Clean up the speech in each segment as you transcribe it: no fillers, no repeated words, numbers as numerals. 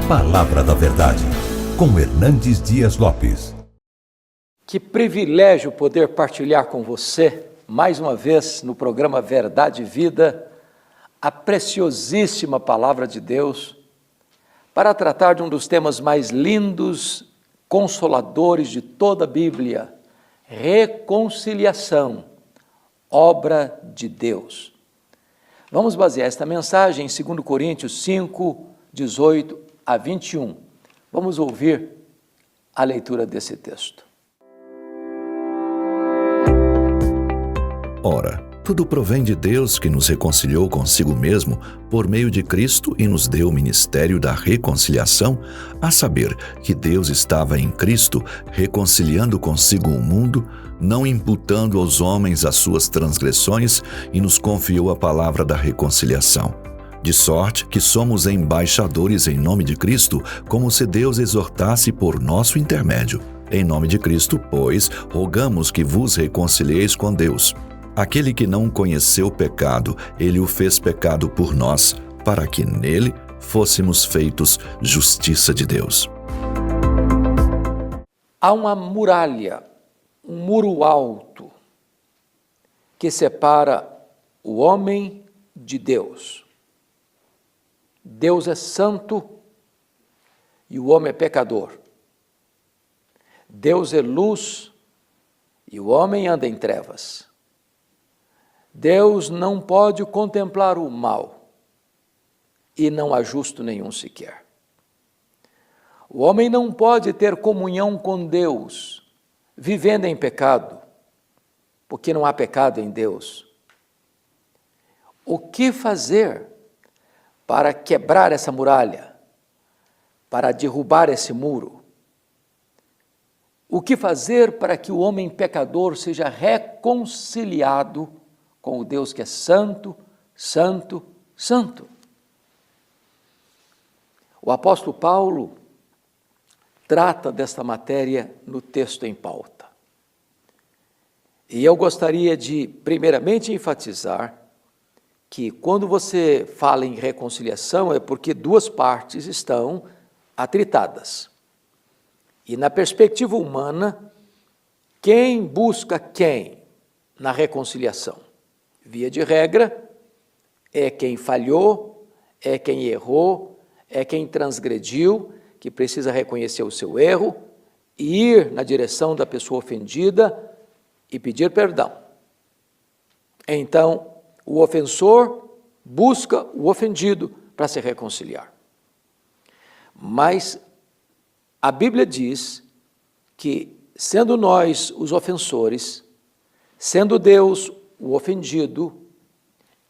Palavra da Verdade, com Hernandes Dias Lopes. Que privilégio poder partilhar com você, mais uma vez, no programa Verdade e Vida, a preciosíssima Palavra de Deus, para tratar de um dos temas mais lindos, consoladores de toda a Bíblia, reconciliação, obra de Deus. Vamos basear esta mensagem em 2 Coríntios 5, 18 a 21. Vamos ouvir a leitura desse texto. Ora, tudo provém de Deus, que nos reconciliou consigo mesmo por meio de Cristo e nos deu o ministério da reconciliação, a saber, que Deus estava em Cristo reconciliando consigo o mundo, não imputando aos homens as suas transgressões, e nos confiou a palavra da reconciliação. De sorte que somos embaixadores em nome de Cristo, como se Deus exortasse por nosso intermédio. Em nome de Cristo, pois, rogamos que vos reconcilieis com Deus. Aquele que não conheceu o pecado, ele o fez pecado por nós, para que nele fôssemos feitos justiça de Deus. Há uma muralha, um muro alto, que separa o homem de Deus. Deus é santo e o homem é pecador. Deus é luz e o homem anda em trevas. Deus não pode contemplar o mal e não há justo nenhum sequer. O homem não pode ter comunhão com Deus vivendo em pecado, porque não há pecado em Deus. O que fazer para quebrar essa muralha, para derrubar esse muro? O que fazer para que o homem pecador seja reconciliado com o Deus que é santo, santo, santo? O apóstolo Paulo trata desta matéria no texto em pauta. E eu gostaria de, primeiramente, enfatizar que quando você fala em reconciliação é porque duas partes estão atritadas. E na perspectiva humana, quem busca quem na reconciliação? Via de regra, é quem falhou, é quem errou, é quem transgrediu, que precisa reconhecer o seu erro e ir na direção da pessoa ofendida e pedir perdão. Então, o ofensor busca o ofendido para se reconciliar. Mas a Bíblia diz que, sendo nós os ofensores, sendo Deus o ofendido,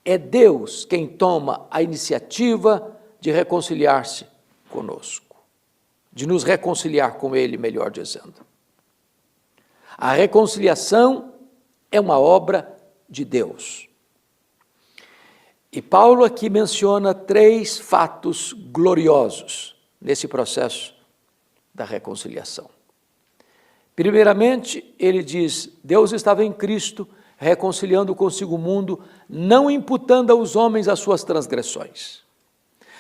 é Deus quem toma a iniciativa de reconciliar-se conosco, de nos reconciliar com Ele, melhor dizendo. A reconciliação é uma obra de Deus. E Paulo aqui menciona 3 fatos gloriosos nesse processo da reconciliação. Primeiramente, ele diz: Deus estava em Cristo, reconciliando consigo o mundo, não imputando aos homens as suas transgressões.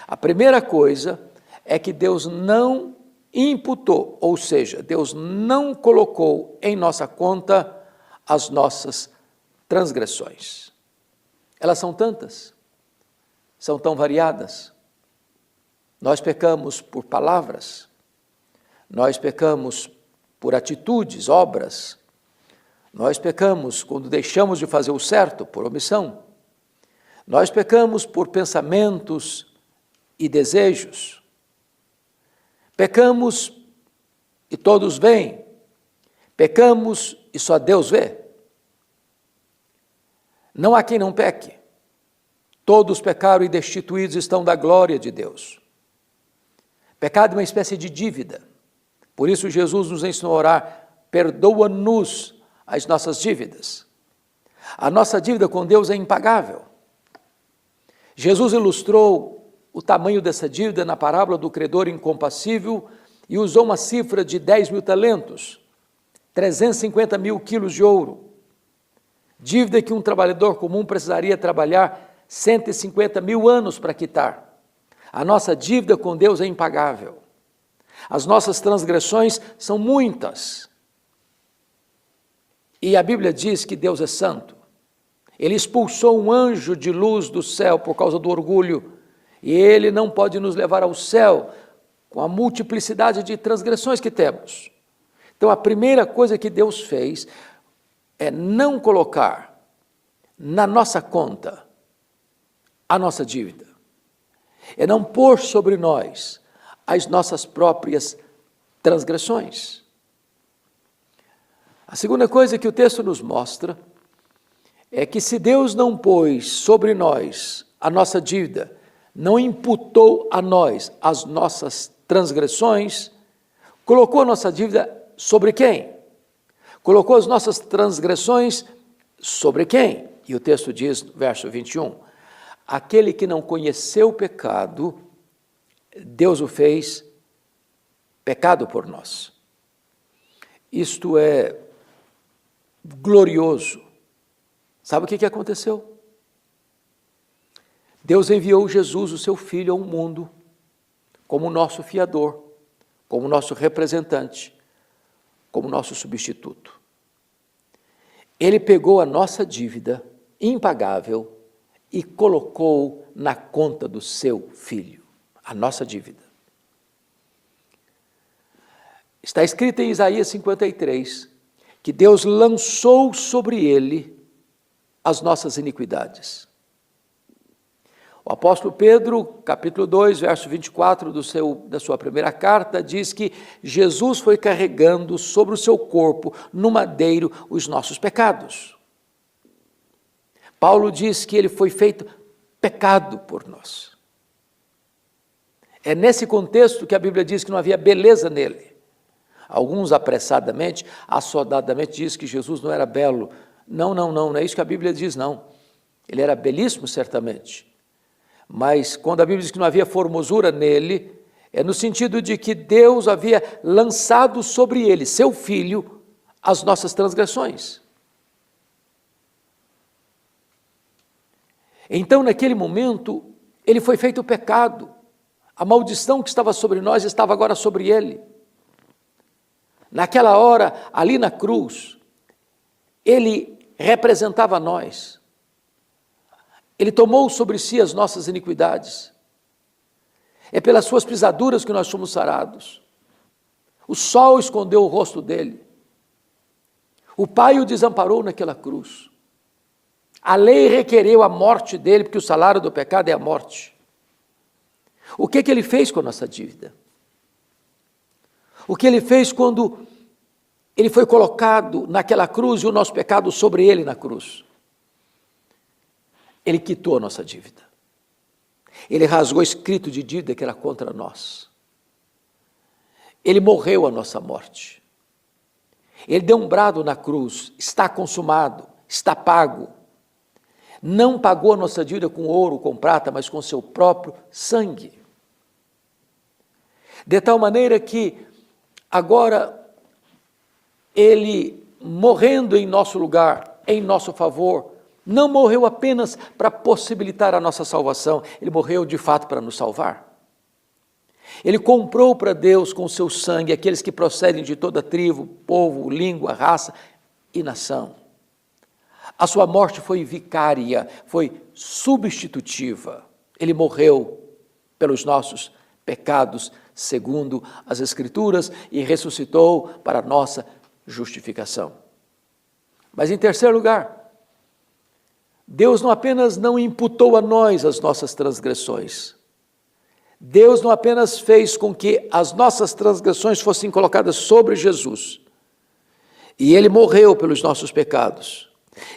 A primeira coisa é que Deus não imputou, ou seja, Deus não colocou em nossa conta as nossas transgressões. Elas são tantas, são tão variadas. Nós pecamos por palavras, nós pecamos por atitudes, obras, nós pecamos quando deixamos de fazer o certo, por omissão. Nós pecamos por pensamentos e desejos. Pecamos e todos veem. Pecamos e só Deus vê. Não há quem não peque. Todos pecaram e destituídos estão da glória de Deus. Pecado é uma espécie de dívida. Por isso Jesus nos ensinou a orar: perdoa-nos as nossas dívidas. A nossa dívida com Deus é impagável. Jesus ilustrou o tamanho dessa dívida na parábola do credor incompassível e usou uma cifra de 10.000 talentos, 350 mil quilos de ouro. Dívida que um trabalhador comum precisaria trabalhar 150 mil anos para quitar. A nossa dívida com Deus é impagável. As nossas transgressões são muitas. E a Bíblia diz que Deus é santo. Ele expulsou um anjo de luz do céu por causa do orgulho. E ele não pode nos levar ao céu com a multiplicidade de transgressões que temos. Então a primeira coisa que Deus fez é não colocar na nossa conta a nossa dívida. É não pôr sobre nós as nossas próprias transgressões. A segunda coisa que o texto nos mostra é que se Deus não pôs sobre nós a nossa dívida, não imputou a nós as nossas transgressões, colocou a nossa dívida sobre quem? Colocou as nossas transgressões sobre quem? E o texto diz, verso 21, aquele que não conheceu o pecado, Deus o fez pecado por nós. Isto é glorioso. Sabe o que aconteceu? Deus enviou Jesus, o seu Filho, ao mundo como nosso fiador, como nosso representante, como nosso substituto. Ele pegou a nossa dívida impagável e colocou na conta do seu Filho, a nossa dívida. Está escrito em Isaías 53, que Deus lançou sobre ele as nossas iniquidades. O apóstolo Pedro, capítulo 2, verso 24 da sua primeira carta, diz que Jesus foi carregando sobre o seu corpo, no madeiro, os nossos pecados. Paulo diz que ele foi feito pecado por nós. É nesse contexto que a Bíblia diz que não havia beleza nele. Alguns apressadamente, assodadamente, dizem que Jesus não era belo. Não é isso que a Bíblia diz, não. Ele era belíssimo, certamente. Mas quando a Bíblia diz que não havia formosura nele, é no sentido de que Deus havia lançado sobre ele, seu Filho, as nossas transgressões. Então, naquele momento, ele foi feito pecado. A maldição que estava sobre nós estava agora sobre ele. Naquela hora, ali na cruz, ele representava nós. Ele tomou sobre si as nossas iniquidades. É pelas suas pisaduras que nós somos sarados. O sol escondeu o rosto dele. O Pai o desamparou naquela cruz. A lei requereu a morte dele, porque o salário do pecado é a morte. O que ele fez com a nossa dívida? O que ele fez quando ele foi colocado naquela cruz e o nosso pecado sobre ele na cruz? Ele quitou a nossa dívida. Ele rasgou o escrito de dívida que era contra nós. Ele morreu a nossa morte. Ele deu um brado na cruz, está consumado, está pago. Não pagou a nossa dívida com ouro, com prata, mas com seu próprio sangue. De tal maneira que agora ele, morrendo em nosso lugar, em nosso favor, não morreu apenas para possibilitar a nossa salvação, ele morreu de fato para nos salvar. Ele comprou para Deus com o seu sangue aqueles que procedem de toda tribo, povo, língua, raça e nação. A sua morte foi vicária, foi substitutiva. Ele morreu pelos nossos pecados, segundo as Escrituras, e ressuscitou para a nossa justificação. Mas em terceiro lugar, Deus não apenas não imputou a nós as nossas transgressões, Deus não apenas fez com que as nossas transgressões fossem colocadas sobre Jesus, e Ele morreu pelos nossos pecados,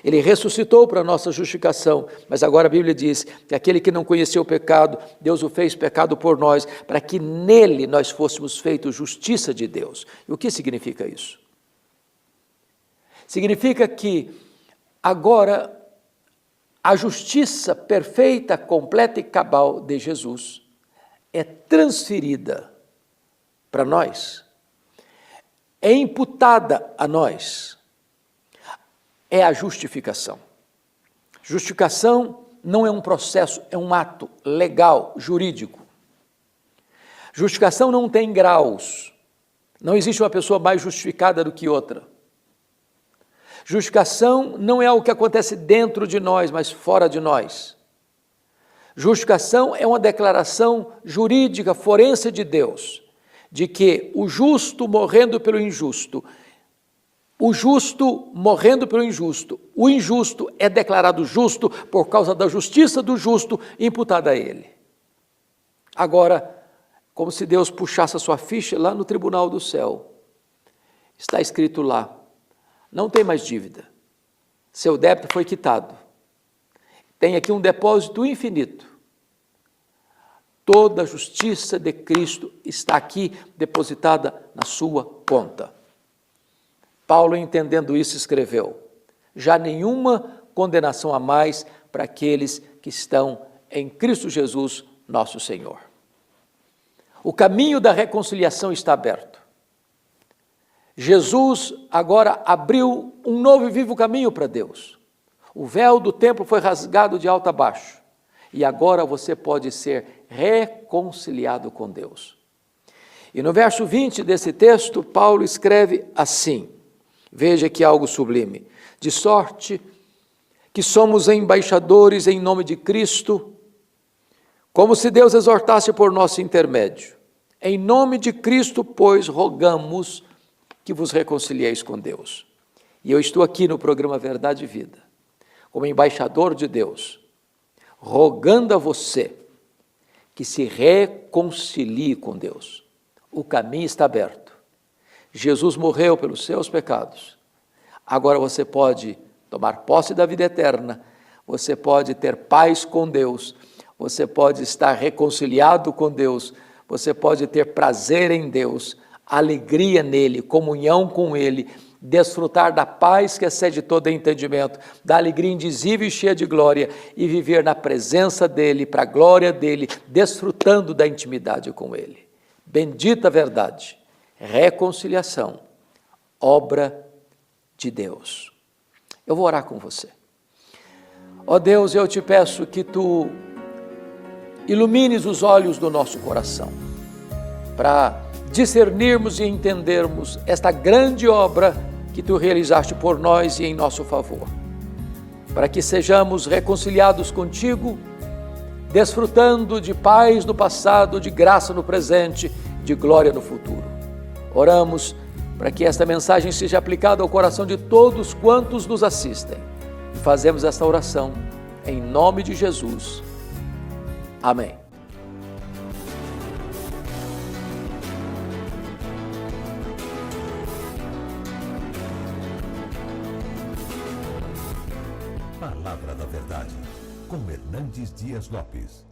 Ele ressuscitou para a nossa justificação, mas agora a Bíblia diz que aquele que não conheceu o pecado, Deus o fez pecado por nós, para que nele nós fôssemos feitos justiça de Deus. E o que significa isso? Significa que agora a justiça perfeita, completa e cabal de Jesus é transferida para nós, é imputada a nós. É a justificação. Justificação não é um processo, é um ato legal, jurídico. Justificação não tem graus. Não existe uma pessoa mais justificada do que outra. Justificação não é algo que acontece dentro de nós, mas fora de nós. Justificação é uma declaração jurídica, forense de Deus, de que o justo morrendo pelo injusto, o justo morrendo pelo injusto, o injusto é declarado justo por causa da justiça do justo imputada a ele. Agora, como se Deus puxasse a sua ficha lá no tribunal do céu. Está escrito lá, não tem mais dívida, seu débito foi quitado. Tem aqui um depósito infinito. Toda a justiça de Cristo está aqui depositada na sua conta. Paulo, entendendo isso, escreveu: já nenhuma condenação a mais para aqueles que estão em Cristo Jesus, nosso Senhor. O caminho da reconciliação está aberto. Jesus agora abriu um novo e vivo caminho para Deus. O véu do templo foi rasgado de alto a baixo. E agora você pode ser reconciliado com Deus. E no verso 20 desse texto, Paulo escreve assim, veja que algo sublime: de sorte que somos embaixadores em nome de Cristo, como se Deus exortasse por nosso intermédio. Em nome de Cristo, pois, rogamos que vos reconcilieis com Deus. E eu estou aqui no programa Verdade e Vida, como embaixador de Deus, rogando a você que se reconcilie com Deus. O caminho está aberto. Jesus morreu pelos seus pecados. Agora você pode tomar posse da vida eterna, você pode ter paz com Deus, você pode estar reconciliado com Deus, você pode ter prazer em Deus, alegria nele, comunhão com ele, desfrutar da paz que excede todo entendimento, da alegria indizível e cheia de glória, e viver na presença dele, para a glória dele, desfrutando da intimidade com ele. Bendita verdade, reconciliação, obra de Deus. Eu vou orar com você. Ó Deus, eu te peço que tu ilumines os olhos do nosso coração, para discernirmos e entendermos esta grande obra que tu realizaste por nós e em nosso favor, para que sejamos reconciliados contigo, desfrutando de paz no passado, de graça no presente, de glória no futuro. Oramos para que esta mensagem seja aplicada ao coração de todos quantos nos assistem. E fazemos esta oração em nome de Jesus. Amém. Palavra da Verdade, com Hernandes Dias Lopes.